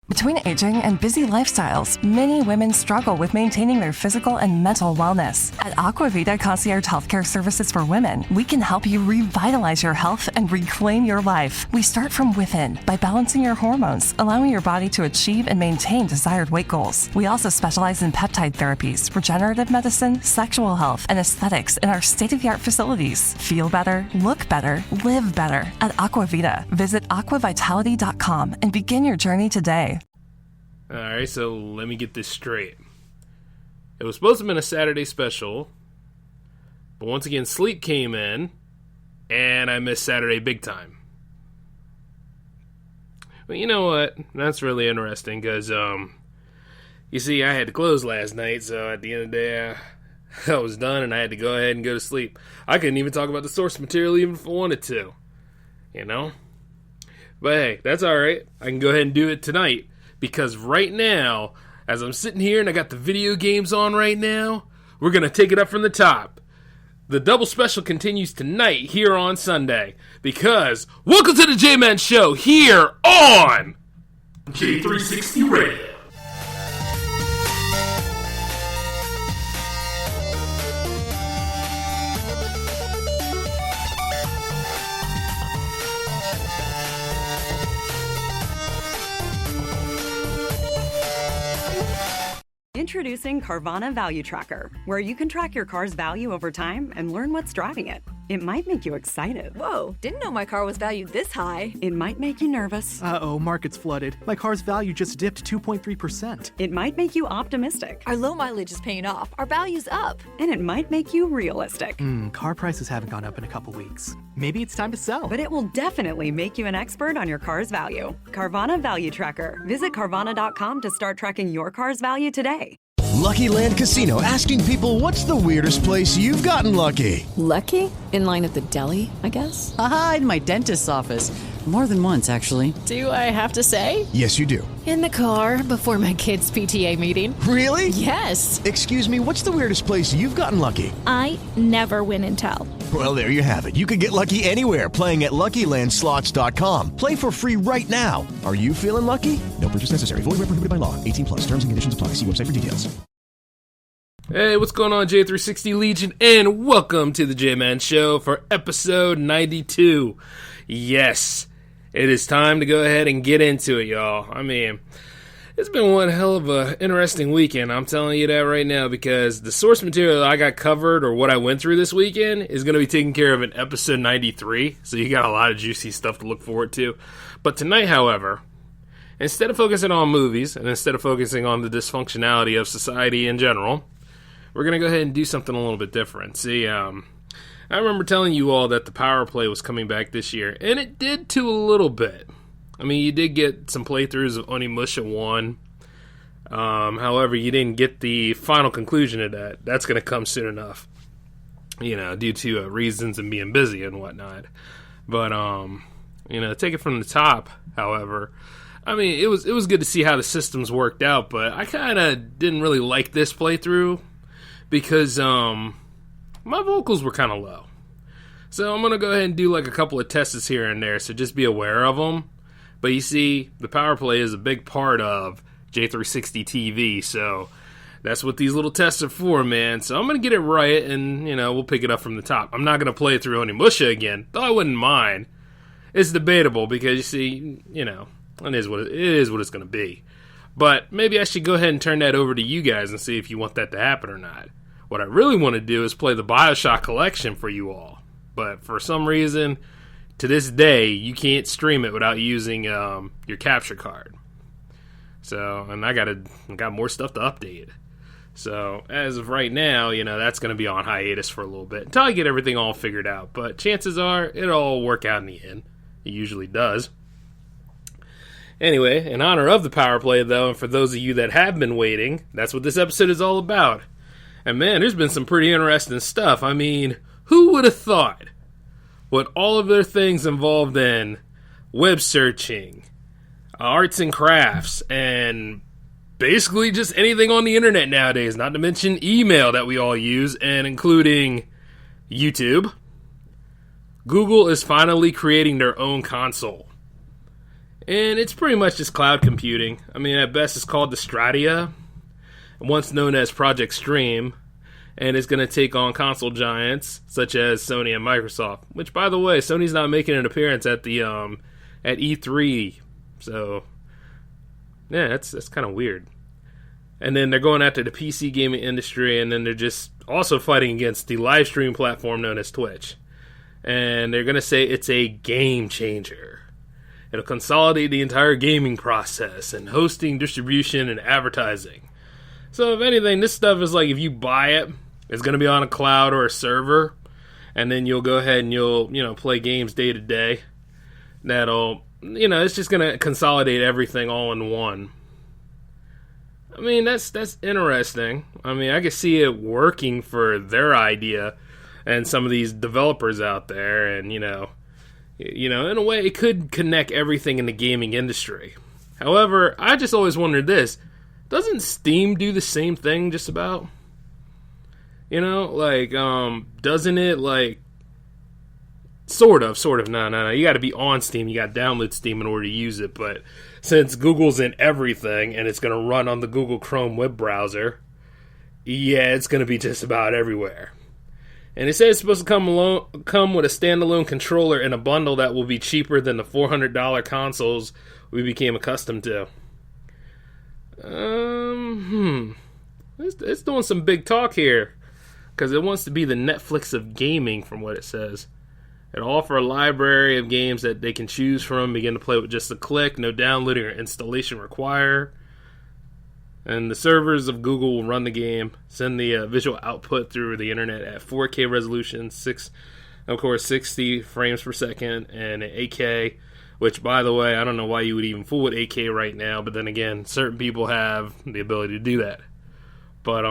Between aging and busy lifestyles, many women struggle with maintaining their physical and mental wellness. At Aquavita Concierge Healthcare Services for Women, we can help you revitalize your health and reclaim your life. We start from within by balancing your hormones, allowing your body to achieve and maintain desired weight goals. We also specialize in peptide therapies, regenerative medicine, sexual health, and aesthetics in our state-of-the-art facilities. Feel better, look better, live better at Aquavita. Visit aquavitality.com and begin your journey today. Alright, so let me get this straight. It was supposed to have been a Saturday special, but once again, sleep came in, and I missed Saturday big time. But you know what? That's really interesting, because, you see, I had to close last night, so at the end of the day, I was done, and I had to go ahead and go to sleep. I couldn't even talk about the source material even if I wanted to, you know? But hey, that's alright. I can go ahead and do it tonight. Because right now, as I'm sitting here and I got the video games on right now, we're going to take it up from the top. The double special continues tonight here on Sunday. Because, welcome to the J-Man Show here on J360 Radio. Introducing Carvana Value Tracker, where you can track your car's value over time and learn what's driving it. It might make you excited. Whoa, didn't know my car was valued this high. It might make you nervous. Uh-oh, market's flooded. My car's value just dipped 2.3%. It might make you optimistic. Our low mileage is paying off. Our value's up. And it might make you realistic. Car prices haven't gone up in a couple weeks. Maybe it's time to sell. But it will definitely make you an expert on your car's value. Carvana Value Tracker. Visit Carvana.com to start tracking your car's value today. Lucky Land Casino, asking people, what's the weirdest place you've gotten lucky? Lucky? In line at the deli, I guess? Aha, in my dentist's office. More than once, actually. Do I have to say? Yes, you do. In the car before my kids' PTA meeting. Really? Yes. Excuse me, what's the weirdest place you've gotten lucky? I never win and tell. Well, there you have it. You can get lucky anywhere, playing at LuckyLandSlots.com. Play for free right now. Are you feeling lucky? No purchase necessary. Void where prohibited by law. 18+. Terms and conditions apply. See website for details. Hey, what's going on, J360 Legion, and welcome to the J-Man Show for episode 92. Yes, it is time to go ahead and get into it, y'all. I mean, it's been one hell of a interesting weekend, I'm telling you that right now, because the source material I got covered, or what I went through this weekend, is going to be taken care of in episode 93, so you got a lot of juicy stuff to look forward to. But tonight, however, instead of focusing on movies, and instead of focusing on the dysfunctionality of society in general, we're going to go ahead and do something a little bit different. See, I remember telling you all that the PowerPlay was coming back this year, and it did to a little bit. I mean, you did get some playthroughs of Onimusha 1. However, you didn't get the final conclusion of that. That's going to come soon enough, you know, due to reasons and being busy and whatnot. But, you know, take it from the top, however, I mean, it was good to see how the systems worked out, but I kind of didn't really like this playthrough, because my vocals were kind of low. So I'm going to go ahead and do like a couple of tests here and there, so just be aware of them. But you see, the PowerPlay is a big part of J360 TV, so that's what these little tests are for, man. So I'm going to get it right, and, you know, we'll pick it up from the top. I'm not going to play it through Onimusha again, though I wouldn't mind. It's debatable, because you see, you know, it is what it's going to be. But maybe I should go ahead and turn that over to you guys and see if you want that to happen or not. What I really want to do is play the BioShock collection for you all. But for some reason, to this day, you can't stream it without using your capture card. So, and I got more stuff to update. So, as of right now, you know, that's going to be on hiatus for a little bit until I get everything all figured out. But chances are, it'll all work out in the end. It usually does. Anyway, in honor of the PowerPlay, though, and for those of you that have been waiting, that's what this episode is all about. And man, there's been some pretty interesting stuff. I mean, who would have thought what all of their things involved in web searching, arts and crafts, and basically just anything on the internet nowadays, not to mention email that we all use, and including YouTube. Google is finally creating their own console. And it's pretty much just cloud computing. I mean, at best, it's called the Stratia, once known as Project Stream, and it's going to take on console giants such as Sony and Microsoft. Which, by the way, Sony's not making an appearance at the at E3, so yeah, that's kind of weird. And then they're going after the PC gaming industry, and then they're just also fighting against the live stream platform known as Twitch. And they're going to say it's a game changer. It'll consolidate the entire gaming process and hosting, distribution, and advertising. So if anything, this stuff is like if you buy it, it's going to be on a cloud or a server, and then you'll go ahead and you'll play games day to day. That'll, it's just going to consolidate everything all in one. I mean, that's interesting. I mean, I could see it working for their idea and some of these developers out there, and in a way, it could connect everything in the gaming industry. However, I just always wondered this. Doesn't Steam do the same thing just about? Doesn't it, sort of. No. You got to be on Steam. You got to download Steam in order to use it. But since Google's in everything, and it's going to run on the Google Chrome web browser, yeah, it's going to be just about everywhere. And it says it's supposed to come with a standalone controller in a bundle that will be cheaper than the $400 consoles we became accustomed to. It's doing some big talk here, because it wants to be the Netflix of gaming, from what it says. It'll offer a library of games that they can choose from, begin to play with just a click, no downloading or installation required. And the servers of Google will run the game, send the visual output through the internet at 4K resolution, 60 frames per second, and 8K, which, by the way, I don't know why you would even fool with 8K right now, but then again, certain people have the ability to do that. But,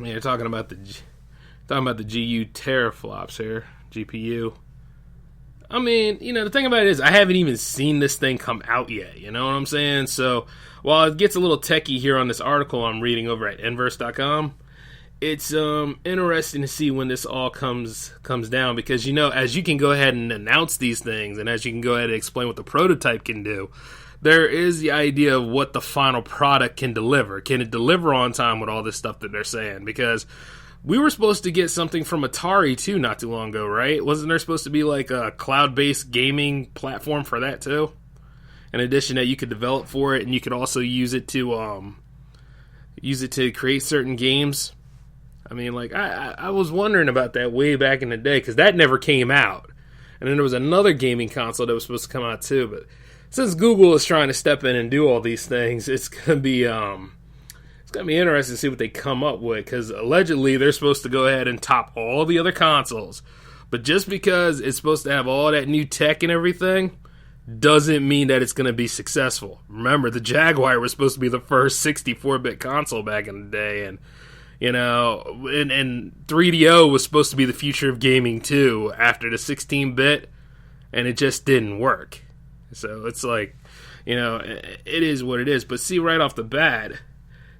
you're talking about the GU teraflops here, GPU. I mean, the thing about it is I haven't even seen this thing come out yet, you know what I'm saying? So, while it gets a little techie here on this article I'm reading over at Inverse.com, it's interesting to see when this all comes down, because, as you can go ahead and announce these things, and as you can go ahead and explain what the prototype can do, there is the idea of what the final product can deliver. Can it deliver on time with all this stuff that they're saying? Because we were supposed to get something from Atari, too, not too long ago, right? Wasn't there supposed to be, a cloud-based gaming platform for that, too? In addition, that you could develop for it, and you could also use it to create certain games. I mean, I was wondering about that way back in the day, because that never came out. And then there was another gaming console that was supposed to come out, too. But since Google is trying to step in and do all these things, it's going to be interesting to see what they come up with, because allegedly they're supposed to go ahead and top all the other consoles. But just because it's supposed to have all that new tech and everything doesn't mean that it's going to be successful. Remember, the Jaguar was supposed to be the first 64-bit console back in the day, and and 3DO was supposed to be the future of gaming too after the 16-bit, and it just didn't work. So it's it is what it is. But see, right off the bat,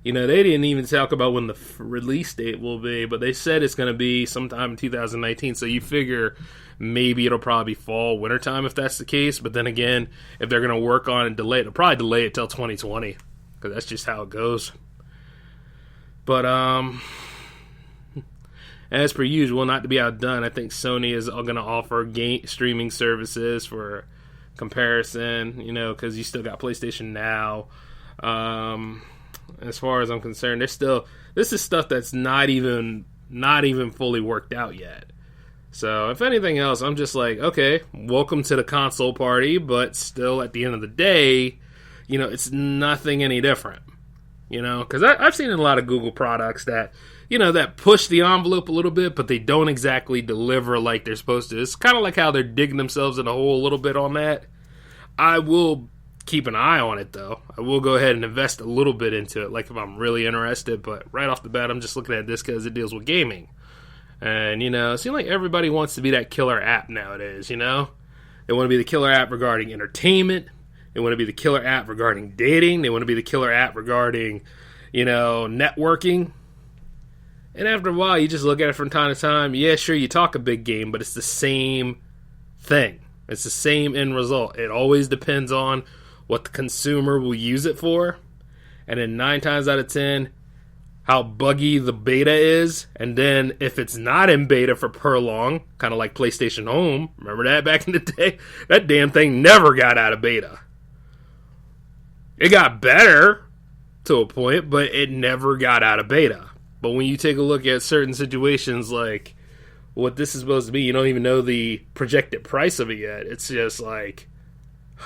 they didn't even talk about when the release date will be, but they said it's going to be sometime in 2019, so you figure maybe it'll probably be fall, wintertime if that's the case. But then again, if they're going to work on and delay it, they'll probably delay it till 2020, because that's just how it goes. But, as per usual, not to be outdone, I think Sony is going to offer streaming services for comparison, because you still got PlayStation Now. As far as I'm concerned, this is stuff that's not even fully worked out yet. So, if anything else, I'm just okay, welcome to the console party, but still, at the end of the day, it's nothing any different. Because I've seen a lot of Google products that, that push the envelope a little bit, but they don't exactly deliver like they're supposed to. It's kind of like how they're digging themselves in a hole a little bit on that. I will keep an eye on it, though. I will go ahead and invest a little bit into it, if I'm really interested. But right off the bat, I'm just looking at this because it deals with gaming. And, it seems like everybody wants to be that killer app nowadays, They want to be the killer app regarding entertainment. They want to be the killer app regarding dating. They want to be the killer app regarding, networking. And after a while, you just look at it from time to time. Yeah, sure, you talk a big game, but it's the same thing. It's the same end result. It always depends on what the consumer will use it for. And then 9 times out of 10, how buggy the beta is. And then if it's not in beta for long, kind of like PlayStation Home, remember that back in the day? That damn thing never got out of beta. It got better to a point, but it never got out of beta. But when you take a look at certain situations like what this is supposed to be, you don't even know the projected price of it yet. It's just like,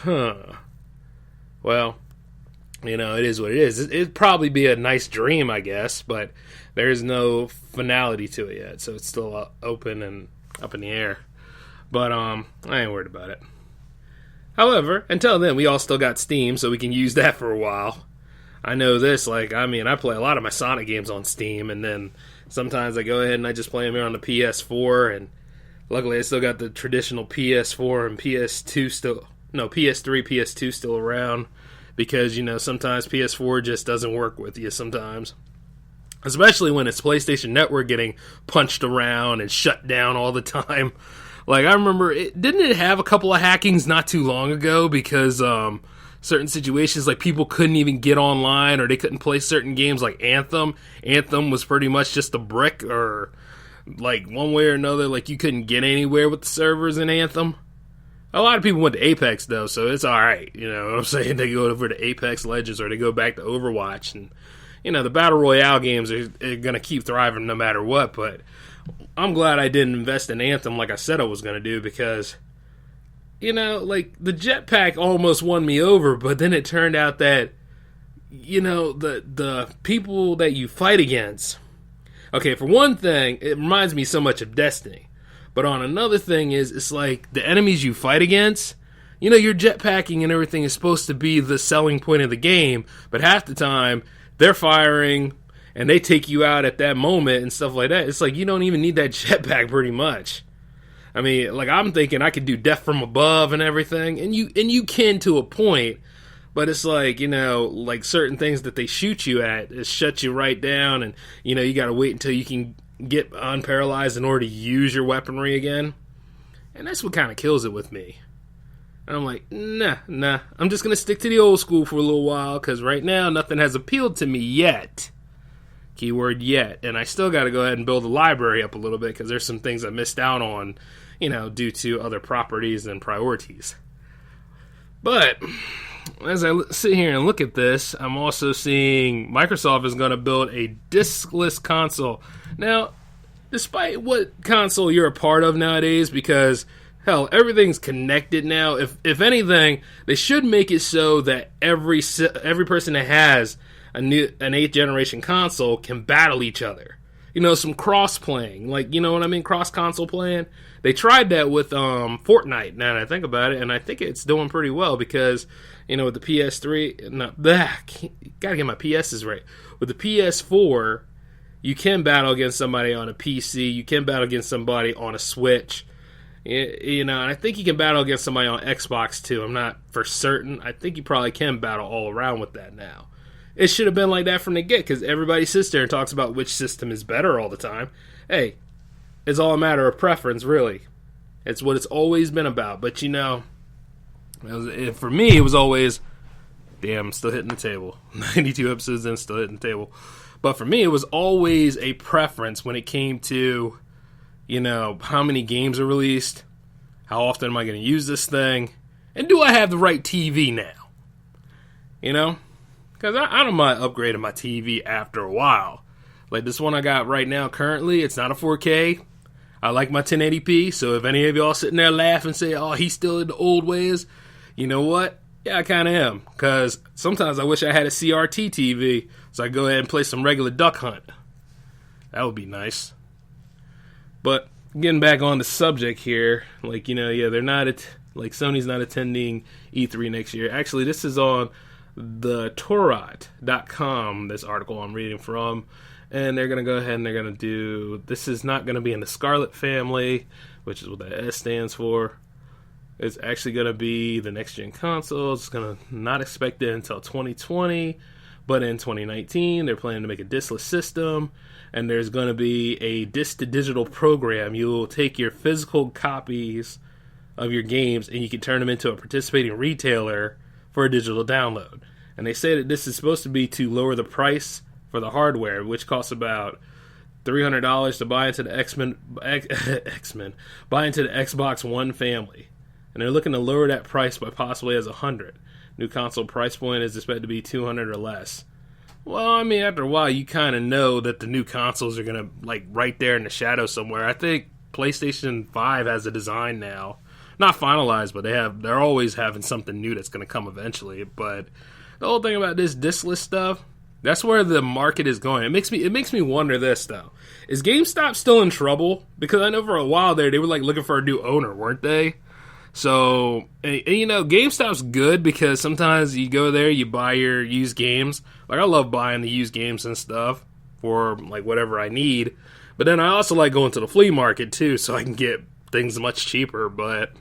well, it is what it is. It'd probably be a nice dream, I guess, but there's no finality to it yet, so it's still open and up in the air. But I ain't worried about it. However, until then, we all still got Steam, so we can use that for a while. I know this, I play a lot of my Sonic games on Steam, and then sometimes I go ahead and I just play them here on the PS4, and luckily I still got the traditional PS4 and PS3, PS2 still around, because, sometimes PS4 just doesn't work with you sometimes. Especially when it's PlayStation Network getting punched around and shut down all the time. I remember, didn't it have a couple of hackings not too long ago, because, certain situations, people couldn't even get online, or they couldn't play certain games like Anthem. Anthem was pretty much just a brick, or one way or another, you couldn't get anywhere with the servers in Anthem. A lot of people went to Apex though, so it's alright, you know what I'm saying? They go over to Apex Legends, or they go back to Overwatch, and the Battle Royale games are gonna keep thriving no matter what. But I'm glad I didn't invest in Anthem like I said I was gonna do, because the jetpack almost won me over, but then it turned out that, the people that you fight against. Okay, for one thing, it reminds me so much of Destiny. But on another thing it's the enemies you fight against, your jetpacking and everything is supposed to be the selling point of the game, but half the time, they're firing, and they take you out at that moment and stuff like that. It's you don't even need that jetpack pretty much. I mean, I'm thinking I could do death from above and everything, and you can to a point, but it's certain things that they shoot you at, it shuts you right down, and you gotta wait until you can get unparalyzed in order to use your weaponry again, and that's what kind of kills it with me. And I'm like, nah, I'm just gonna stick to the old school for a little while, because right now nothing has appealed to me yet. Keyword yet. And I still got to go ahead and build the library up a little bit, because there's some things I missed out on, due to other properties and priorities. But as I sit here and look at this, I'm also seeing Microsoft is going to build a diskless console. Now, despite what console you're a part of nowadays, because hell, everything's connected now. If anything, they should make it so that every person that has an 8th generation console can battle each other. Some cross playing, you know what I mean, cross console playing. They tried that with Fortnite. Now that I think about it, and I think it's doing pretty well, because with the PS3, gotta get my PSs right. With the PS4, you can battle against somebody on a PC. You can battle against somebody on a Switch. And I think you can battle against somebody on Xbox too. I'm not for certain. I think you probably can battle all around with that now. It should have been like that from the get, because everybody sits there and talks about which system is better all the time. Hey, it's all a matter of preference, really. It's what it's always been about. But for me, it was always, damn, I'm still hitting the table. 92 episodes in, still hitting the table. But for me, it was always a preference when it came to, how many games are released, how often am I going to use this thing, and do I have the right TV now? Because I don't mind upgrading my TV after a while. Like this one I got right now currently, it's not a 4K. I like my 1080p, so if any of y'all sitting there laugh and say, oh, he's still in the old ways, you know what? Yeah, I kind of am. Because sometimes I wish I had a CRT TV, so I go ahead and play some regular Duck Hunt. That would be nice. But getting back on the subject here, they're not Sony's not attending E3 next year. Actually, this is on the Torrent.com, this article I'm reading from, and they're going to go ahead and they're going to do, this is not going to be in the Scarlet family, which is what that S stands for. It's actually going to be the next gen console. It's going to not expect it until 2020, but in 2019 they're planning to make a diskless system, and there's going to be a disc to digital program. You'll take your physical copies of your games, and you can turn them into a participating retailer for a digital download. And they say that this is supposed to be to lower the price for the hardware, which costs about $300 to buy into the buy into the Xbox One family. And they're looking to lower that price by possibly as $100. New console price point is expected to be $200 or less. Well, I mean, after a while, you kind of know that the new consoles are going to, like, right there in the shadow somewhere. I think PlayStation 5 has a design now. Not finalized, but they're always having something new that's going to come eventually. But the whole thing about this diskless stuff, that's where the market is going. It makes me wonder this, though. Is GameStop still in trouble? Because I know for a while there, they were, like, looking for a new owner, weren't they? So, and, you know, GameStop's good because sometimes you go there, you buy your used games. Like, I love buying the used games and stuff for, like, whatever I need. But then I also like going to the flea market, too, so I can get things much cheaper. But,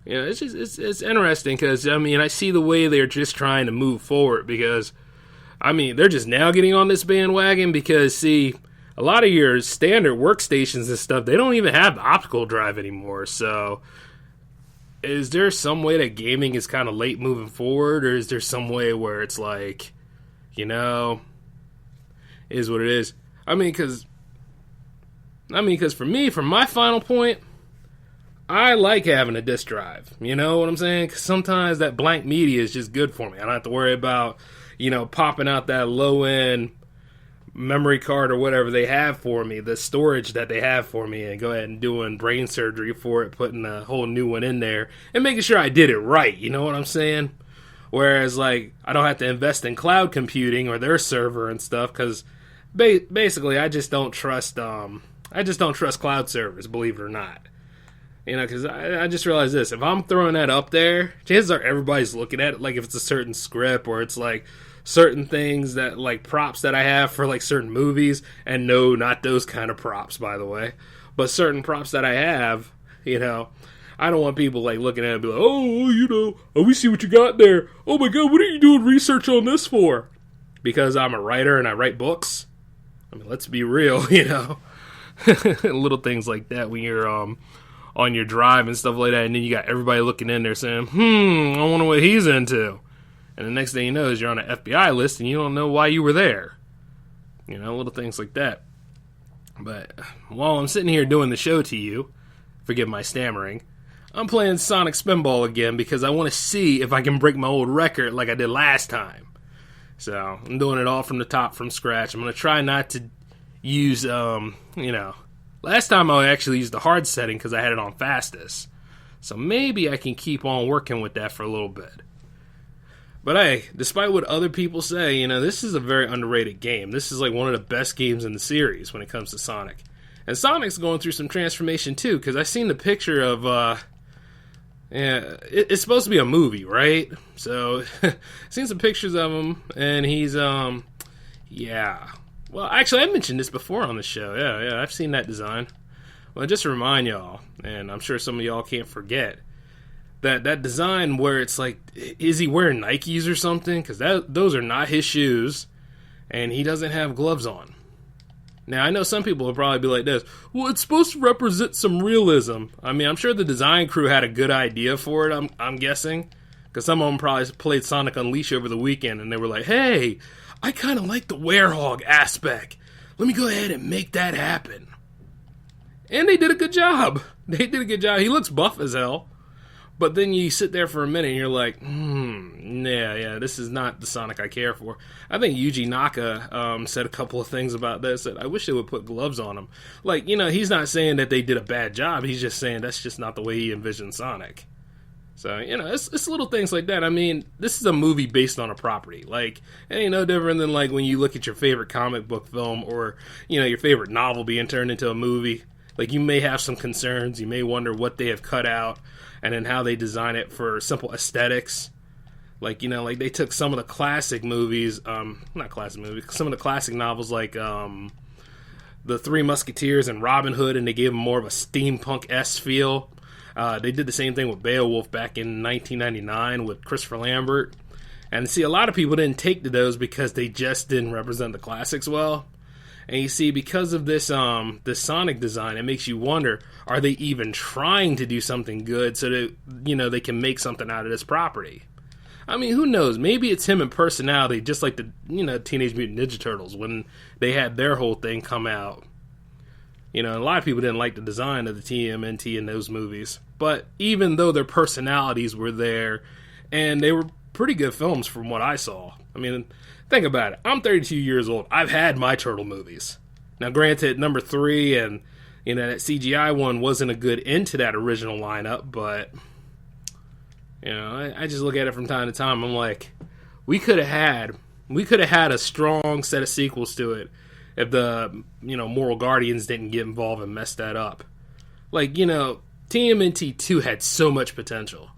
you know, it's just, it's interesting because, I mean, I see the way they're just trying to move forward because, I mean, they're just now getting on this bandwagon because, see, a lot of your standard workstations and stuff, they don't even have the optical drive anymore, so is there some way that gaming is kind of late moving forward, or is there some way where it's like, you know, is what it is? I mean, because for me, from my final point, I like having a disk drive. You know what I'm saying? Because sometimes that blank media is just good for me. I don't have to worry about, you know, popping out that low-end memory card or whatever they have for me, the storage that they have for me, and go ahead and doing brain surgery for it, putting a whole new one in there, and making sure I did it right, you know what I'm saying? Whereas, like, I don't have to invest in cloud computing or their server and stuff, because basically I just don't trust cloud servers, believe it or not. You know, because I just realized this, if I'm throwing that up there, chances are everybody's looking at it, like if it's a certain script, or it's like certain things that, like, props that I have for, like, certain movies, and no, not those kind of props, by the way, but certain props that I have, you know, I don't want people, like, looking at it and be like, oh, you know, oh, we see what you got there, oh my god, what are you doing research on this for? Because I'm a writer and I write books? I mean, let's be real, you know, little things like that when you're, on your drive and stuff like that, and then you got everybody looking in there saying, I wonder what he's into. And the next thing you know is you're on an FBI list and you don't know why you were there. You know, little things like that. But while I'm sitting here doing the show to you, forgive my stammering, I'm playing Sonic Spinball again because I want to see if I can break my old record like I did last time. So I'm doing it all from the top, from scratch. I'm going to try not to use, you know, last time I actually used the hard setting because I had it on fastest. So maybe I can keep on working with that for a little bit. But hey, despite what other people say, you know, this is a very underrated game. This is like one of the best games in the series when it comes to Sonic. And Sonic's going through some transformation too, because I seen the picture of, it's supposed to be a movie, right? So, seen some pictures of him, and he's, yeah. Well, actually, I mentioned this before on the show. Yeah, I've seen that design. Well, just to remind y'all, and I'm sure some of y'all can't forget, that design where it's like, is he wearing Nikes or something? Because those are not his shoes, and he doesn't have gloves on. Now, I know some people will probably be like this, well, it's supposed to represent some realism. I mean, I'm sure the design crew had a good idea for it, I'm guessing, because some of them probably played Sonic Unleashed over the weekend, and they were like, hey, I kind of like the werehog aspect. Let me go ahead and make that happen. And they did a good job. They did a good job. He looks buff as hell. But then you sit there for a minute and you're like, yeah, this is not the Sonic I care for. I think Yuji Naka said a couple of things about this. That I wish they would put gloves on him. Like, you know, he's not saying that they did a bad job. He's just saying that's just not the way he envisioned Sonic. So, you know, it's little things like that. I mean, this is a movie based on a property. Like, it ain't no different than, like, when you look at your favorite comic book film or, you know, your favorite novel being turned into a movie. Like, you may have some concerns. You may wonder what they have cut out and then how they design it for simple aesthetics. Like, you know, like they took some of the classic movies, not classic movies, some of the classic novels like The Three Musketeers and Robin Hood, and they gave them more of a steampunk-esque feel. They did the same thing with Beowulf back in 1999 with Christopher Lambert. And see, a lot of people didn't take to those because they just didn't represent the classics well. And you see, because of this this Sonic design, it makes you wonder, are they even trying to do something good so that, they can make something out of this property? I mean, who knows? Maybe it's him in personality, just like the, Teenage Mutant Ninja Turtles when they had their whole thing come out. A lot of people didn't like the design of the TMNT in those movies. But even though their personalities were there, and they were pretty good films from what I saw. I mean, think about it. I'm 32 years old. I've had my Turtle movies. Now, granted, number 3 and, that CGI one wasn't a good end to that original lineup, but... I just look at it from time to time. I'm like, we could have had a strong set of sequels to it if the, Moral Guardians didn't get involved and mess that up. Like, TMNT 2 had so much potential.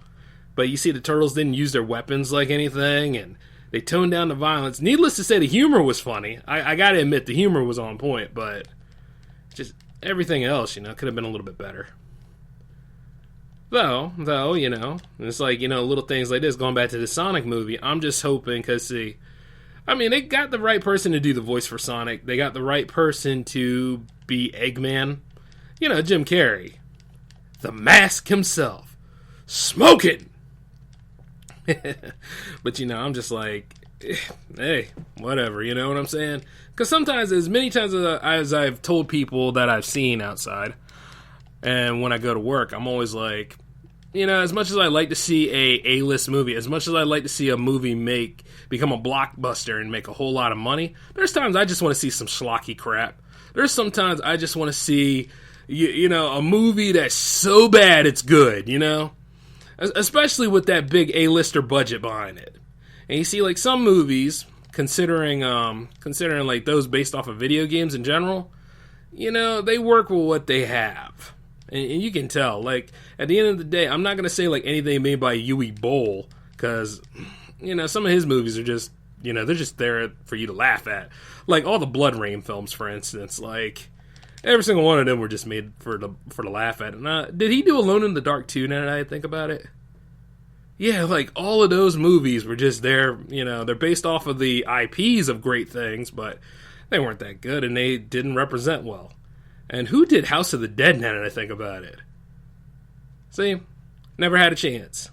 But you see, the Turtles didn't use their weapons like anything, and they toned down the violence. Needless to say, the humor was funny. I gotta admit, the humor was on point, but just everything else, could have been a little bit better. Though, it's like, little things like this, going back to the Sonic movie, I'm just hoping, because, see, I mean, they got the right person to do the voice for Sonic. They got the right person to be Eggman. Jim Carrey. The Mask himself. Smoking! But, I'm just like, hey, whatever, you know what I'm saying? Because sometimes, as many times as I've told people that I've seen outside, and when I go to work, I'm always like, as much as I like to see a A-list movie, as much as I like to see a movie become a blockbuster and make a whole lot of money, there's times I just want to see some schlocky crap. There's sometimes I just want to see, a movie that's so bad it's good, Especially with that big A-lister budget behind it. And you see, like, some movies, considering like those based off of video games in general, they work with what they have. And you can tell, like, at the end of the day, I'm not going to say, like, anything made by Yui Bowl, because, some of his movies are just, they're just there for you to laugh at. Like, all the Blood Rain films, for instance, like, every single one of them were just made for the laugh at. And, did he do Alone in the Dark too, now that I think about it? Yeah, like, all of those movies were just there, they're based off of the IPs of great things, but they weren't that good, and they didn't represent well. And who did House of the Dead, now that I think about it? See? Never had a chance.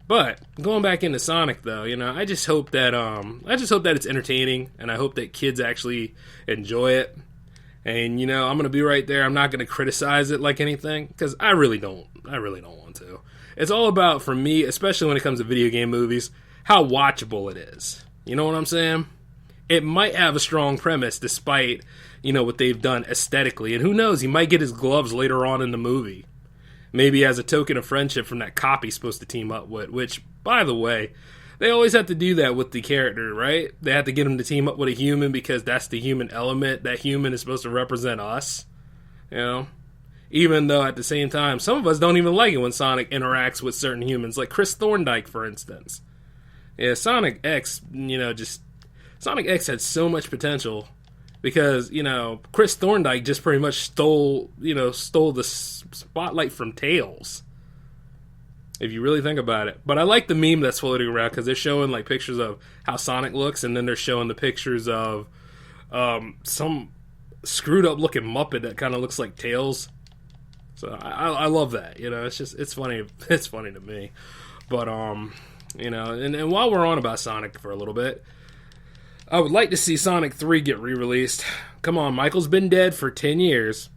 But, going back into Sonic, though, I just hope that it's entertaining, and I hope that kids actually enjoy it. And, I'm going to be right there. I'm not going to criticize it like anything, because I really don't want to. It's all about, for me, especially when it comes to video game movies, how watchable it is. You know what I'm saying? It might have a strong premise, despite, what they've done aesthetically. And who knows, he might get his gloves later on in the movie. Maybe as a token of friendship from that cop he's supposed to team up with, which, by the way, they always have to do that with the character, right? They have to get him to team up with a human because that's the human element. That human is supposed to represent us, Even though at the same time, some of us don't even like it when Sonic interacts with certain humans, like Chris Thorndike, for instance. Yeah, Sonic X, Sonic X had so much potential because, Chris Thorndike just pretty much stole the spotlight from Tails. If you really think about it. But I like the meme that's floating around because they're showing, like, pictures of how Sonic looks, and then they're showing the pictures of some screwed up looking Muppet that kind of looks like Tails. So I love that. It's funny. It's funny to me. But, and while we're on about Sonic for a little bit, I would like to see Sonic 3 get re-released. Come on, Michael's been dead for 10 years.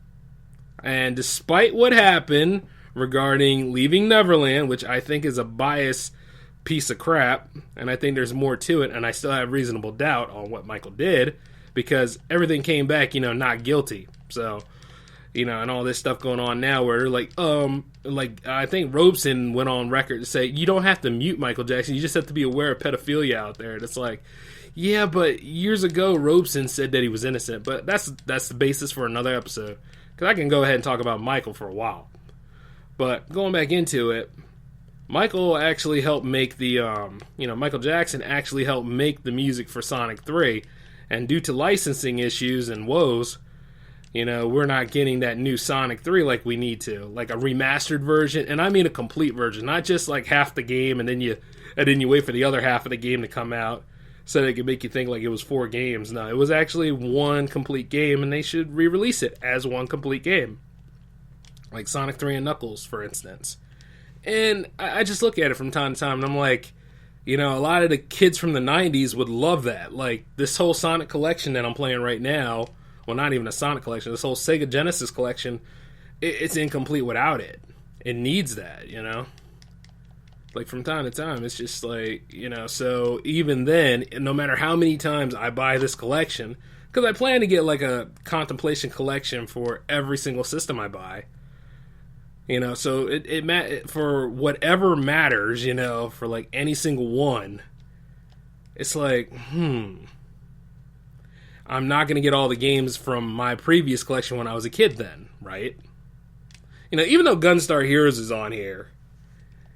And despite what happened regarding Leaving Neverland, which I think is a biased piece of crap, and I think there's more to it, and I still have reasonable doubt on what Michael did, because everything came back, not guilty. So, and all this stuff going on now where, like, I think Robeson went on record to say, you don't have to mute Michael Jackson, you just have to be aware of pedophilia out there. And it's like, yeah, but years ago, Robeson said that he was innocent, but that's the basis for another episode, because I can go ahead and talk about Michael for a while. But going back into it, Michael actually helped make the, Michael Jackson actually helped make the music for Sonic 3, and due to licensing issues and woes, we're not getting that new Sonic 3 like we need to, like a remastered version, and I mean a complete version, not just like half the game and then you wait for the other half of the game to come out. so they could make you think like it was 4 games. No, it was actually one complete game, and they should re-release it as one complete game. Like Sonic 3 and Knuckles, for instance. And I just look at it from time to time, and I'm like, you know, a lot of the kids from the 90s would love that. Like, this whole Sonic collection that I'm playing right now, well, not even a Sonic collection, this whole Sega Genesis collection, it's incomplete without it. It needs that, you know? Like, from time to time, it's just like, you know, so even then, no matter how many times I buy this collection, because I plan to get, like, a contemplation collection for every single system I buy, you know, so it for whatever matters, you know, for, like, any single one, it's like, I'm not going to get all the games from my previous collection when I was a kid then, right? You know, even though Gunstar Heroes is on here,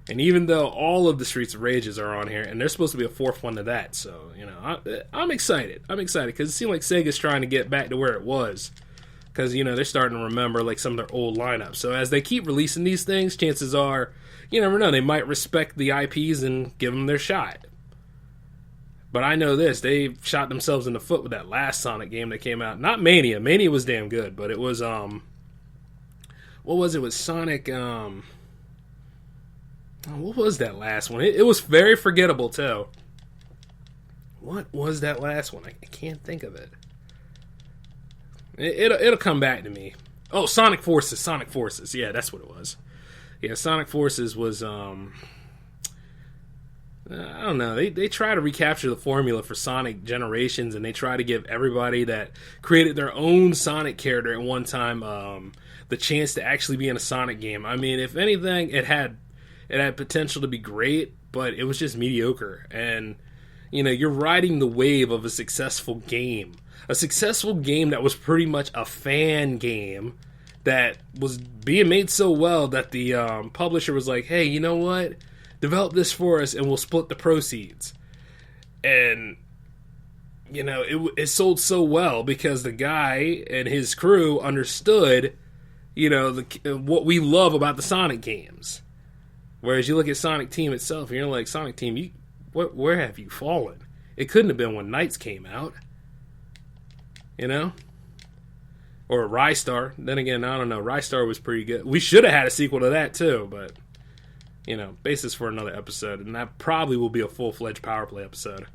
and even though all of the Streets of Rages are on here, and there's supposed to be a 4th one to that, so, you know, I'm excited. I'm excited, because it seems like Sega's trying to get back to where it was. Because, you know, they're starting to remember, like, some of their old lineups. So as they keep releasing these things, chances are, you never know, they might respect the IPs and give them their shot. But I know this, they shot themselves in the foot with that last Sonic game that came out. Not Mania. Mania was damn good, but it was, what was it? It was Sonic, what was that last one? It was very forgettable, too. What was that last one? I can't think of it. It'll come back to me. Oh, Sonic Forces. Yeah, that's what it was. Yeah, Sonic Forces was, I don't know. They try to recapture the formula for Sonic Generations, and they try to give everybody that created their own Sonic character at one time the chance to actually be in a Sonic game. I mean, if anything, it had potential to be great, but it was just mediocre. And, you know, you're riding the wave of a successful game. A successful game that was pretty much a fan game that was being made so well that the publisher was like, hey, you know what? Develop this for us and we'll split the proceeds. And, you know, it sold so well because the guy and his crew understood, you know, what we love about the Sonic games. Whereas you look at Sonic Team itself and you're like, Sonic Team, where have you fallen? It couldn't have been when Knights came out. You know? Or Rystar. Then again, I don't know. Rystar was pretty good. We should have had a sequel to that, too. But, you know, basis for another episode. And that probably will be a full-fledged PowerPlay episode.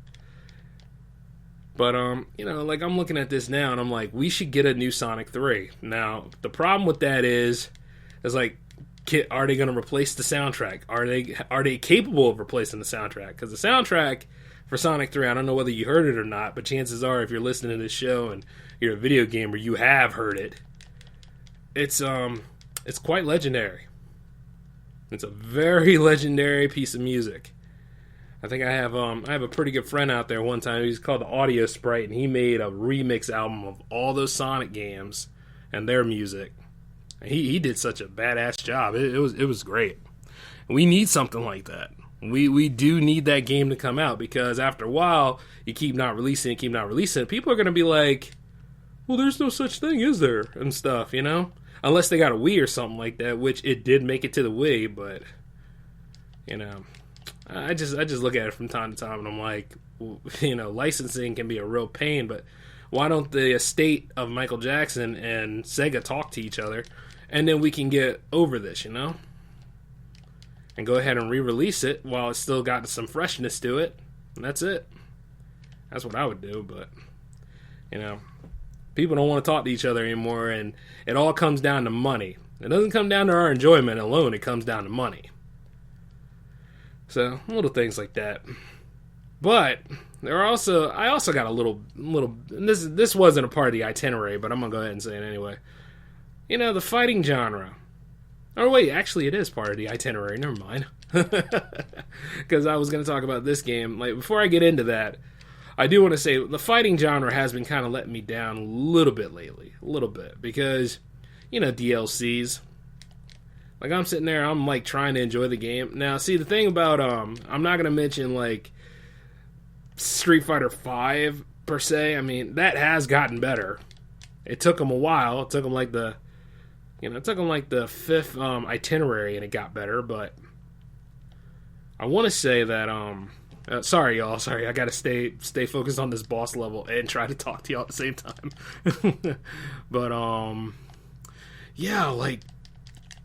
But, you know, like, I'm looking at this now, and I'm like, we should get a new Sonic 3. Now, the problem with that is like, are they going to replace the soundtrack? Are they capable of replacing the soundtrack? Because the soundtrack for Sonic 3, I don't know whether you heard it or not, but chances are if you're listening to this show and you're a video gamer, you have heard it. It's quite legendary. It's a very legendary piece of music. I think I have a pretty good friend out there one time. He's called the Audio Sprite, and he made a remix album of all those Sonic games and their music. He did such a badass job. It was great. We need something like that. We do need that game to come out, because after a while, you keep not releasing it. People are going to be like, well, there's no such thing, is there? And stuff, you know? Unless they got a Wii or something like that, which it did make it to the Wii, but, you know, I just look at it from time to time and I'm like, you know, licensing can be a real pain, but why don't the estate of Michael Jackson and Sega talk to each other, and then we can get over this, you know? And go ahead and re-release it while it's still got some freshness to it. And that's it. That's what I would do, but, you know, people don't want to talk to each other anymore, and it all comes down to money. It doesn't come down to our enjoyment alone, it comes down to money. So, little things like that. But, I also got a little, and this wasn't a part of the itinerary, but I'm going to go ahead and say it anyway. You know, the fighting genre. Oh, wait, actually it is part of the itinerary, never mind. Because I was going to talk about this game. Like, before I get into that, I do want to say the fighting genre has been kind of letting me down a little bit lately. A little bit. Because, you know, DLCs. Like, I'm sitting there, I'm, like, trying to enjoy the game. Now, see, the thing about, I'm not going to mention, like, Street Fighter V, per se. I mean, that has gotten better. It took them a while. It took them, like, the fifth itinerary, and it got better, but I want to say that, Sorry, y'all. Sorry, I gotta stay focused on this boss level and try to talk to y'all at the same time. But yeah, like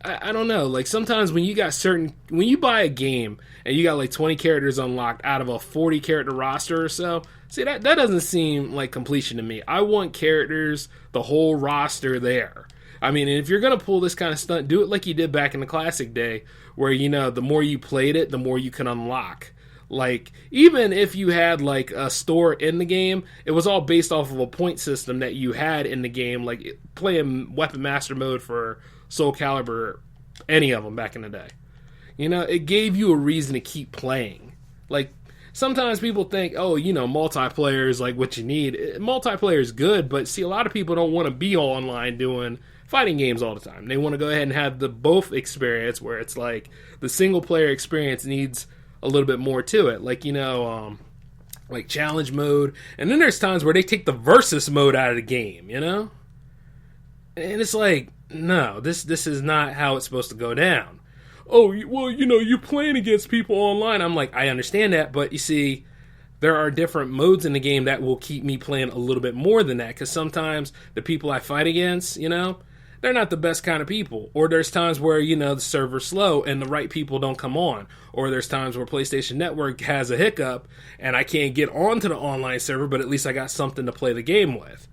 I don't know. Like sometimes when you buy a game and you got like 20 characters unlocked out of a 40 character roster or so, see that doesn't seem like completion to me. I want characters, the whole roster there. I mean, if you're going to pull this kind of stunt, do it like you did back in the classic day, where, you know, the more you played it, the more you can unlock. Like, even if you had, like, a store in the game, it was all based off of a point system that you had in the game, like playing Weapon Master Mode for Soul Calibur, any of them back in the day. You know, it gave you a reason to keep playing. Like, sometimes people think, oh, you know, multiplayer is, like, what you need. Multiplayer is good, but, see, a lot of people don't want to be online doing fighting games all the time. They want to go ahead and have the both experience, where it's like the single player experience needs a little bit more to it, like, you know, like challenge mode, and then there's times where they take the versus mode out of the game, you know, and it's like, no, this is not how it's supposed to go down. Oh, well, you know, you're playing against people online. I'm like, I understand that, but you see, there are different modes in the game that will keep me playing a little bit more than that, because sometimes the people I fight against, you know, they're not the best kind of people. Or there's times where, you know, the server's slow and the right people don't come on. Or there's times where PlayStation Network has a hiccup and I can't get onto the online server, but at least I got something to play the game with.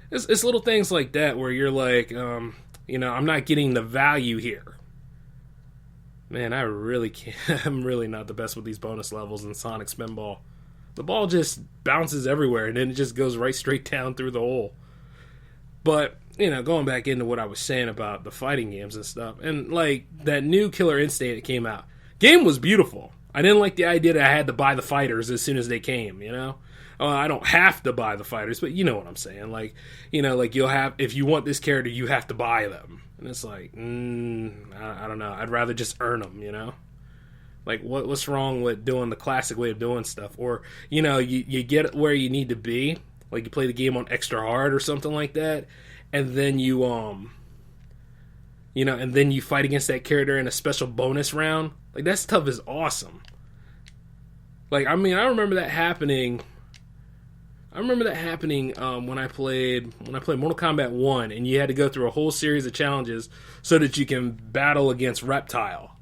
It's little things like that where you're like, you know, I'm not getting the value here. Man, I really can't. I'm really not the best with these bonus levels in Sonic Spinball. The ball just bounces everywhere and then it just goes right straight down through the hole. But, you know, going back into what I was saying about the fighting games and stuff, and, like, that new Killer Instinct that came out, game was beautiful. I didn't like the idea that I had to buy the fighters as soon as they came, you know? I don't have to buy the fighters, but you know what I'm saying. Like, you know, like, you'll have, if you want this character, you have to buy them. And it's like, I don't know. I'd rather just earn them, you know? Like, what's wrong with doing the classic way of doing stuff? Or, you know, you get where you need to be. Like, you play the game on extra hard or something like that, and then you, you know, and then you fight against that character in a special bonus round. Like, that stuff is awesome. Like, I mean, I remember that happening when I played Mortal Kombat 1, and you had to go through a whole series of challenges so that you can battle against Reptile.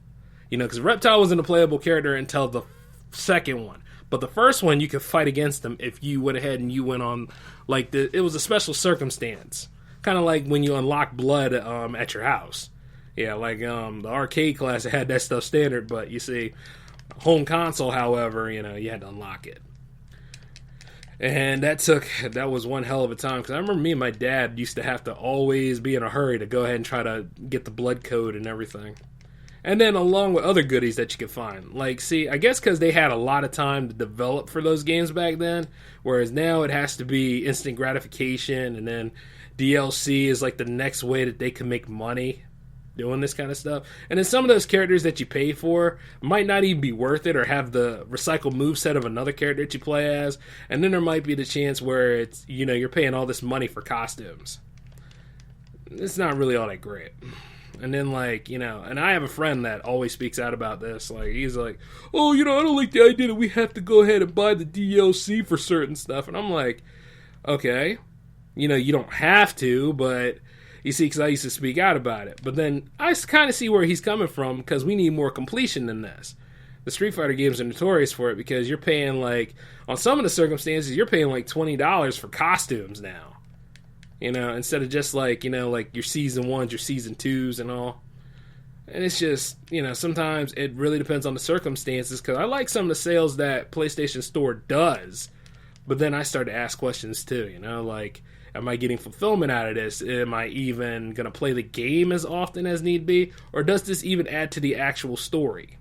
You know, because Reptile wasn't a playable character until the second one. But the first one, you could fight against them if you went ahead and you went on, like, it was a special circumstance. Kind of like when you unlock blood at your house. Yeah, like the arcade class had that stuff standard, but you see, home console, however, you know, you had to unlock it. And that was one hell of a time, because I remember me and my dad used to have to always be in a hurry to go ahead and try to get the blood code and everything. And then along with other goodies that you could find. Like, see, I guess because they had a lot of time to develop for those games back then, whereas now it has to be instant gratification, and then DLC is like the next way that they can make money doing this kind of stuff. And then some of those characters that you pay for might not even be worth it, or have the recycled moveset of another character that you play as. And then there might be the chance where it's, you know, you're paying all this money for costumes. It's not really all that great. And then, like, you know, and I have a friend that always speaks out about this. Like, he's like, oh, you know, I don't like the idea that we have to go ahead and buy the DLC for certain stuff. And I'm like, okay, you know, you don't have to, but you see, because I used to speak out about it. But then I kind of see where he's coming from, because we need more completion than this. The Street Fighter games are notorious for it, because you're paying, like, on some of the circumstances, you're paying like $20 for costumes now. You know, instead of just like, you know, like your season 1s, your season 2s and all. And it's just, you know, sometimes it really depends on the circumstances, because I like some of the sales that PlayStation Store does. But then I start to ask questions too, you know, like, am I getting fulfillment out of this? Am I even going to play the game as often as need be? Or does this even add to the actual story?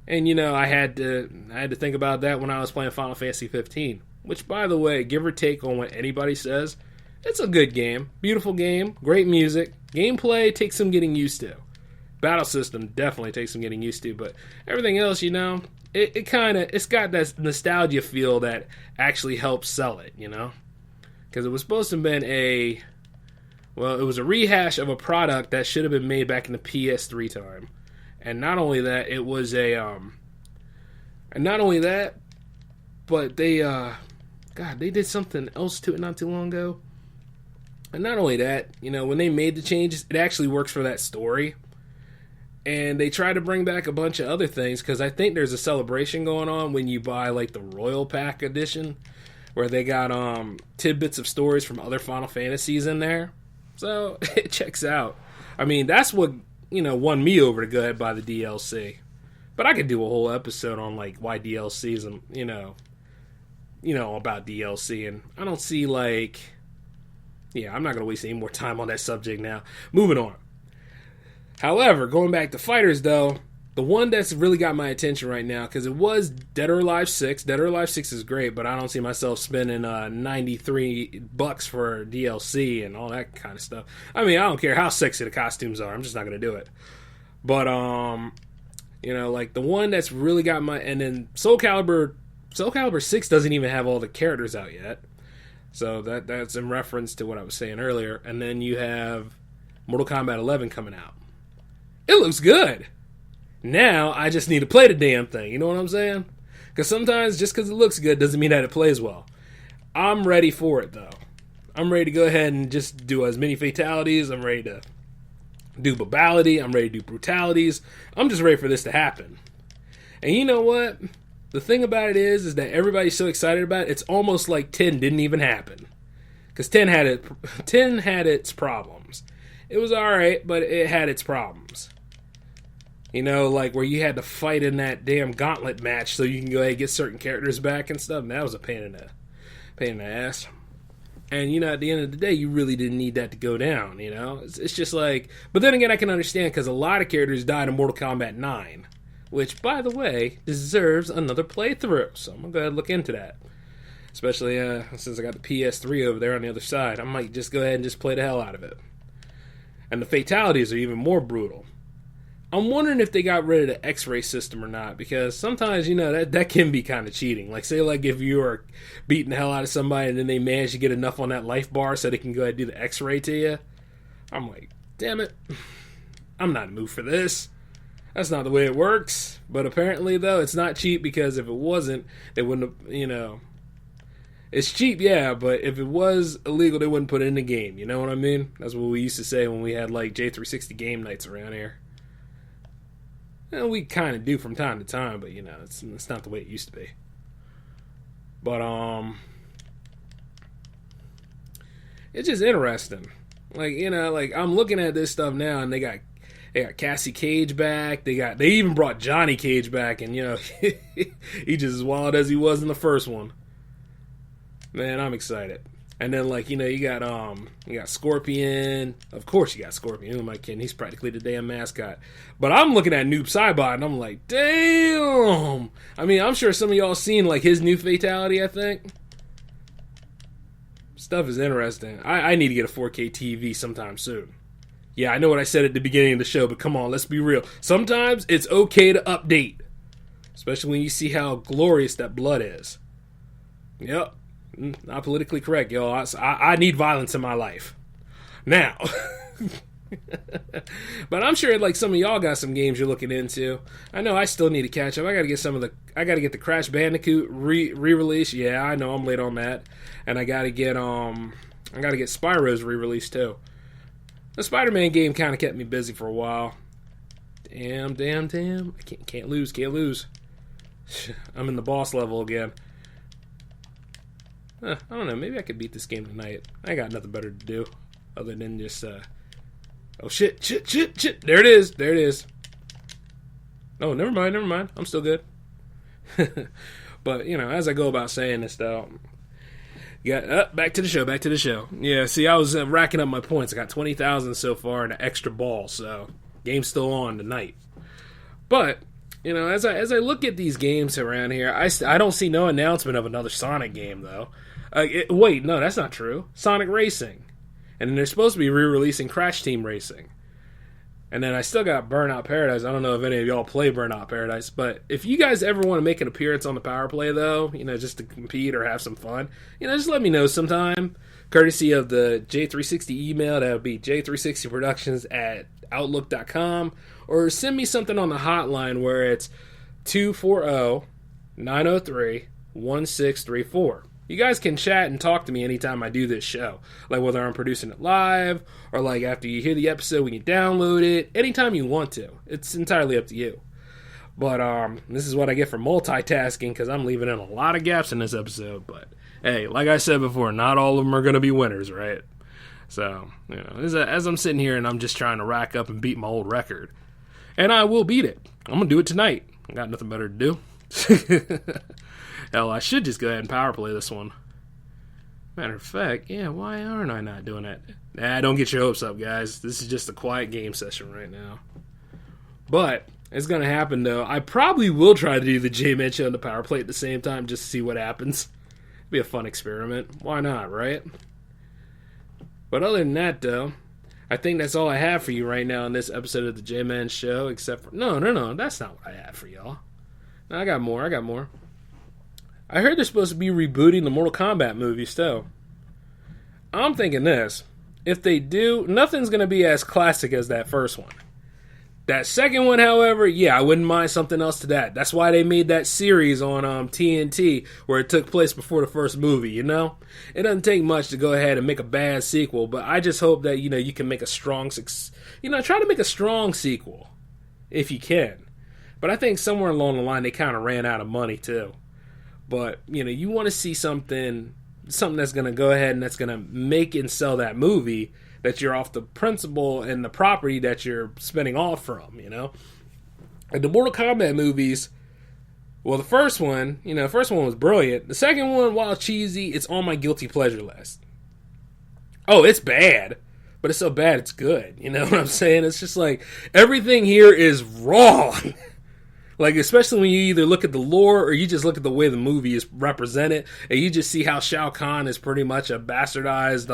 And, you know, I had to think about that when I was playing Final Fantasy 15. Which, by the way, give or take on what anybody says, it's a good game. Beautiful game. Great music. Gameplay takes some getting used to. Battle system definitely takes some getting used to. But everything else, you know, it's got that nostalgia feel that actually helps sell it, you know? Because it was supposed to have been it was a rehash of a product that should have been made back in the PS3 time. And not only that, it was And not only that, but they did something else to it not too long ago. And not only that, when they made the changes, it actually works for that story. And they try to bring back a bunch of other things, because I think there's a celebration going on when you buy, like, the Royal Pack edition, where they got tidbits of stories from other Final Fantasies in there. So, it checks out. I mean, that's what, won me over to go ahead and buy the DLC. But I could do a whole episode on, like, why DLCs and, about DLC. And I don't see, like... Yeah, I'm not going to waste any more time on that subject now. Moving on. However, going back to fighters, though, the one that's really got my attention right now, because it was Dead or Alive 6. Dead or Alive 6 is great, but I don't see myself spending $93 for DLC and all that kind of stuff. I mean, I don't care how sexy the costumes are. I'm just not going to do it. But, like, the one that's really got my... And then Soul Calibur 6 doesn't even have all the characters out yet. So that's in reference to what I was saying earlier. And then you have Mortal Kombat 11 coming out. It looks good. Now, I just need to play the damn thing. You know what I'm saying? Because sometimes, just because it looks good doesn't mean that it plays well. I'm ready for it, though. I'm ready to go ahead and just do as many fatalities. I'm ready to do babality. I'm ready to do brutalities. I'm just ready for this to happen. And you know what? The thing about it is that everybody's so excited about it, it's almost like 10 didn't even happen. Because 10 had its problems. It was alright, but it had its problems. Like where you had to fight in that damn gauntlet match so you can go ahead and get certain characters back and stuff. And that was a pain in the ass. And, at the end of the day, you really didn't need that to go down, It's just like... But then again, I can understand, because a lot of characters died in Mortal Kombat 9. Which, by the way, deserves another playthrough. So I'm going to go ahead and look into that. Especially since I got the PS3 over there on the other side. I might just go ahead and just play the hell out of it. And the fatalities are even more brutal. I'm wondering if they got rid of the X-ray system or not, because sometimes, that can be kind of cheating. Like, say, if you are beating the hell out of somebody and then they manage to get enough on that life bar so they can go ahead and do the X-ray to you. I'm like, damn it. I'm not in the mood for this. That's not the way it works. But apparently, though, it's not cheap, because if it wasn't, they wouldn't have, It's cheap, yeah, but if it was illegal, they wouldn't put it in the game. You know what I mean? That's what we used to say when we had, like, J360 game nights around here. We kind of do from time to time, but, it's not the way it used to be. But, it's just interesting. Like, I'm looking at this stuff now, and they got Cassie Cage back. They even brought Johnny Cage back, and, he just as wild as he was in the first one. Man, I'm excited. And then, you got Scorpion. Of course you got Scorpion. Who am I kidding? He's practically the damn mascot. But I'm looking at Noob Saibot, and I'm like, damn! I mean, I'm sure some of y'all seen, his new fatality, I think. Stuff is interesting. I need to get a 4K TV sometime soon. Yeah, I know what I said at the beginning of the show, but come on, let's be real. Sometimes it's okay to update. Especially when you see how glorious that blood is. Yep. Not politically correct, y'all. I need violence in my life. Now. But I'm sure, some of y'all got some games you're looking into. I know I still need to catch up. I gotta get the Crash Bandicoot re-release. Yeah, I know I'm late on that. And I gotta get Spyro's re-release too. The Spider-Man game kind of kept me busy for a while. Damn. I can't lose. I'm in the boss level again. I don't know. Maybe I could beat this game tonight. I got nothing better to do other than just, oh, shit. There it is. Oh, never mind. I'm still good. But, as I go about saying this, though, back to the show. Yeah, see, I was racking up my points. I got 20,000 so far and an extra ball, so game's still on tonight. But, as I look at these games around here, I don't see no announcement of another Sonic game, though. Wait, no, that's not true. Sonic Racing. And then they're supposed to be re-releasing Crash Team Racing. And then I still got Burnout Paradise. I don't know if any of y'all play Burnout Paradise, but if you guys ever want to make an appearance on the PowerPlay, though, just to compete or have some fun, just let me know sometime. Courtesy of the J360 email, that would be j360productions@outlook.com, or send me something on the hotline where it's 240 903-1634. You guys can chat and talk to me anytime I do this show. Like whether I'm producing it live or like after you hear the episode when you download it. Anytime you want to. It's entirely up to you. But this is what I get for multitasking because I'm leaving in a lot of gaps in this episode. But hey, like I said before, not all of them are going to be winners, right? So, you know, as I'm sitting here and I'm just trying to rack up and beat my old record. And I will beat it. I'm going to do it tonight. I got nothing better to do. Hell, I should just go ahead and power play this one. Matter of fact, yeah, why aren't I not doing that? Nah, don't get your hopes up, guys. This is just a quiet game session right now. But it's going to happen, though. I probably will try to do the J-Man show and the power play at the same time just to see what happens. It'd be a fun experiment. Why not, right? But other than that, though, I think that's all I have for you right now in this episode of the J-Man show, except for... No, that's not what I have for y'all. No, I got more. I heard they're supposed to be rebooting the Mortal Kombat movies, too. I'm thinking this. If they do, nothing's going to be as classic as that first one. That second one, however, yeah, I wouldn't mind something else to that. That's why they made that series on TNT where it took place before the first movie, you know? It doesn't take much to go ahead and make a bad sequel, but I just hope that, you know, you can make a strong... try to make a strong sequel, if you can. But I think somewhere along the line, they kind of ran out of money, too. But, you know, you want to see something that's going to go ahead and that's going to make and sell that movie that you're off the principle and the property that you're spinning off from, you know? And the Mortal Kombat movies, well, the first one was brilliant. The second one, while cheesy, it's on my guilty pleasure list. Oh, it's bad, but it's so bad it's good. You know what I'm saying? It's just like, everything here is wrong. Like, especially when you either look at the lore or you just look at the way the movie is represented, and you just see how Shao Kahn is pretty much a bastardized,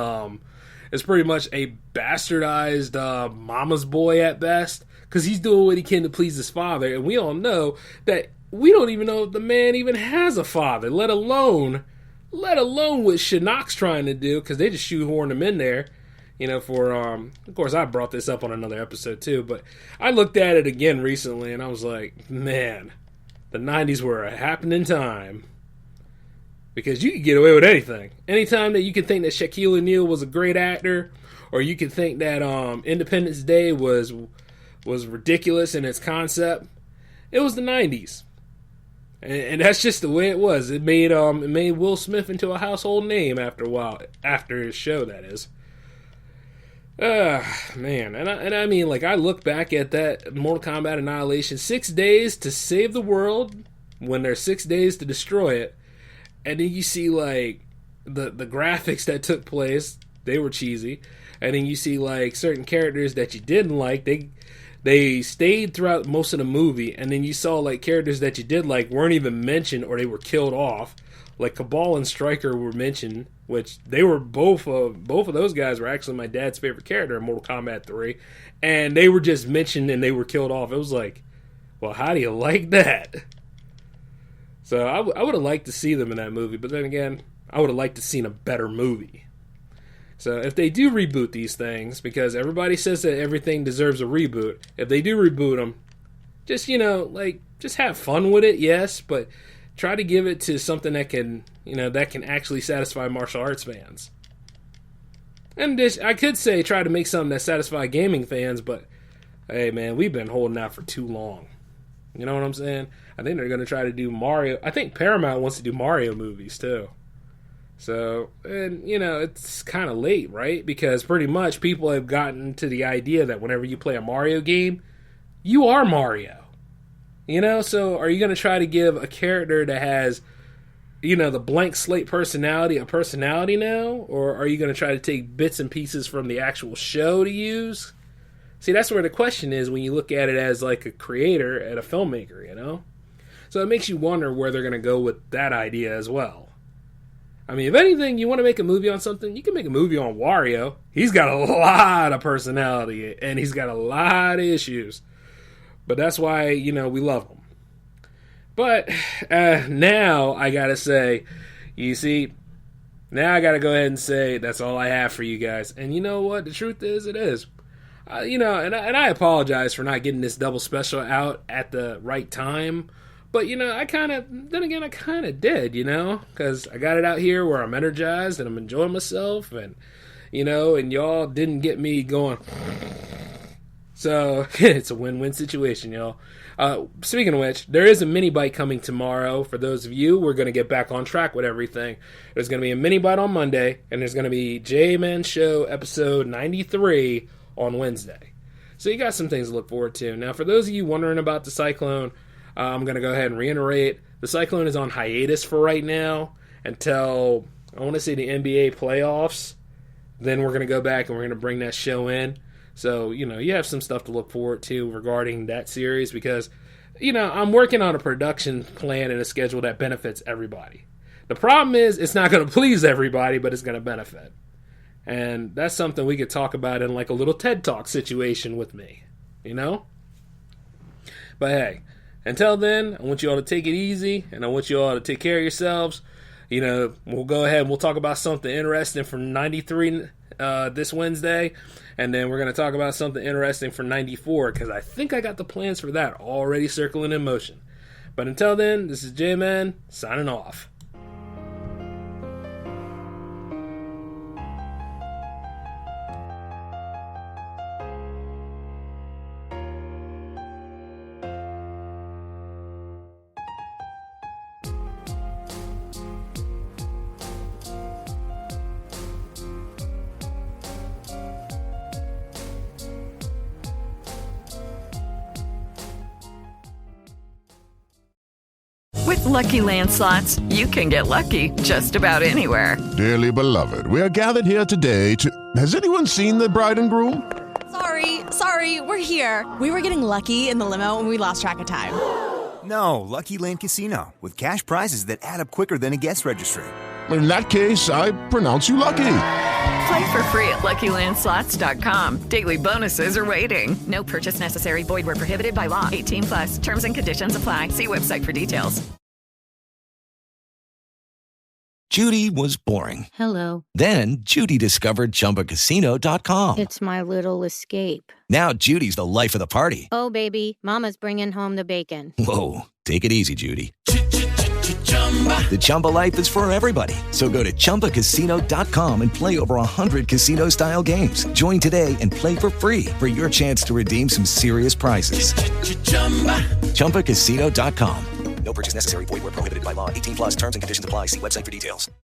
mama's boy at best, because he's doing what he can to please his father, and we all know that we don't even know if the man even has a father, let alone what Shinnok's trying to do, because they just shoehorn him in there. You know, of course, I brought this up on another episode too, but I looked at it again recently and I was like, man, the 90s were a happening time. Because you could get away with anything. Anytime that you could think that Shaquille O'Neal was a great actor, or you could think that Independence Day was ridiculous in its concept, it was the 90s. And that's just the way it was. It made Will Smith into a household name after a while, after his show, that is. Man, and I mean, like, I look back at that Mortal Kombat Annihilation, 6 days to save the world when there's 6 days to destroy it, and then you see, like, the graphics that took place, they were cheesy, and then you see, like, certain characters that you didn't like, they stayed throughout most of the movie, and then you saw, like, characters that you did like weren't even mentioned or they were killed off. Like, Cabal and Stryker were mentioned, which they were both of those guys were actually my dad's favorite character in Mortal Kombat 3, and they were just mentioned and they were killed off. It was like, well, how do you like that? So I would have liked to see them in that movie, but then again, I would have liked to seen a better movie. So if they do reboot these things, because everybody says that everything deserves a reboot, if they do reboot them, just, you know, like, just have fun with it, yes, but try to give it to something that can actually satisfy martial arts fans. And I could say try to make something that satisfies gaming fans, but hey, man, we've been holding out for too long. You know what I'm saying? I think they're going to try to do Mario. I think Paramount wants to do Mario movies, too. So, and, you know, it's kind of late, right? Because pretty much people have gotten to the idea that whenever you play a Mario game, you are Mario. You know, so are you going to try to give a character that has, you know, the blank slate personality a personality now? Or are you going to try to take bits and pieces from the actual show to use? See, that's where the question is when you look at it as like a creator and a filmmaker, you know? So it makes you wonder where they're going to go with that idea as well. I mean, if anything, you want to make a movie on something, you can make a movie on Wario. He's got a lot of personality and he's got a lot of issues. But that's why, you know, we love him. But now I got to say, you see, now I got to go ahead and say that's all I have for you guys. And you know what? The truth is, it is. You know, and I apologize for not getting this double special out at the right time. But, I kind of did, because I got it out here where I'm energized and I'm enjoying myself, and, and y'all didn't get me going. So, it's a win-win situation, y'all. Speaking of which, there is a mini bite coming tomorrow. For those of you, we're going to get back on track with everything. There's going to be a mini bite on Monday, and there's going to be J-Man Show episode 93 on Wednesday. So you got some things to look forward to. Now, for those of you wondering about the Cyclone, I'm going to go ahead and reiterate. The Cyclone is on hiatus for right now until, I want to say, the NBA playoffs. Then we're going to go back and we're going to bring that show in. So, you have some stuff to look forward to regarding that series because, I'm working on a production plan and a schedule that benefits everybody. The problem is it's not going to please everybody, but it's going to benefit. And that's something we could talk about in like a little TED Talk situation with me, But hey, until then, I want you all to take it easy, and I want you all to take care of yourselves. We'll go ahead and we'll talk about something interesting from 93 this Wednesday, and then we're going to talk about something interesting for 94, because I think I got the plans for that already circling in motion. But until then, this is J-Man, signing off. With Lucky Land Slots, you can get lucky just about anywhere. Dearly beloved, we are gathered here today to... Has anyone seen the bride and groom? Sorry, we're here. We were getting lucky in the limo and we lost track of time. No, Lucky Land Casino, with cash prizes that add up quicker than a guest registry. In that case, I pronounce you lucky. Play for free at LuckyLandSlots.com. Daily bonuses are waiting. No purchase necessary. Void where prohibited by law. 18+. Terms and conditions apply. See website for details. Judy was boring. Hello. Then Judy discovered ChumbaCasino.com. It's my little escape. Now Judy's the life of the party. Oh, baby, mama's bringing home the bacon. Whoa, take it easy, Judy. The Chumba life is for everybody. So go to ChumbaCasino.com and play over 100 casino-style games. Join today and play for free for your chance to redeem some serious prizes. ChumbaCasino.com. No purchase necessary. Void where prohibited by law. 18+. Terms and conditions apply. See website for details.